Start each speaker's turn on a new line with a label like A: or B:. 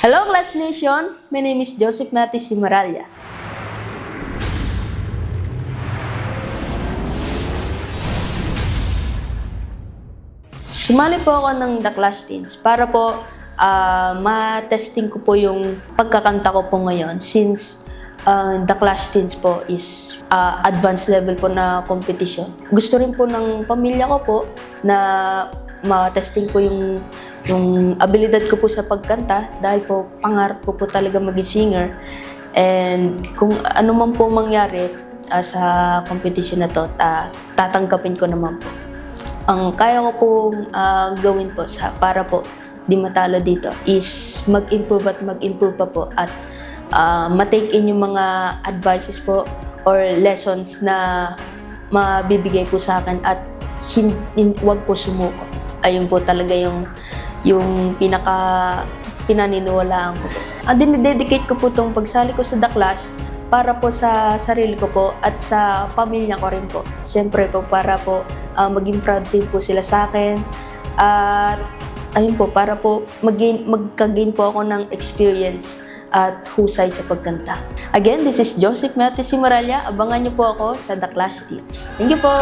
A: Hello Class Nation! My name is Joseph Matis Simaralya. Sumali po ako ng The Clash Teens para po ma-testing ko po yung pagkakanta ko po ngayon since The Clash Teens po is advanced level po na competition. Gusto rin po ng pamilya ko po na ma-testing po yung abilidad ko po sa pagkanta dahil po pangarap ko po talaga maging singer. And kung ano man po mangyari sa competition na to, tatanggapin ko naman po. Ang kaya ko po gawin po para po di matalo dito is mag-improve pa po at ma-take in yung mga advices po or lessons na mabibigay po sa akin at wag po sumuko. Ayun po talaga yung pinaniniwalaan ko po. Dinededicate ko po itong pagsali ko sa The Clash para po sa sarili ko po at sa pamilya ko rin po. Siyempre po para po maging proud din po sila sa akin. At ayun po, para po magka-gain po ako ng experience at husay sa pagkanta. Again, this is Joseph Matis Simaralya. Abangan niyo po ako sa The Clash Teens. Thank you po!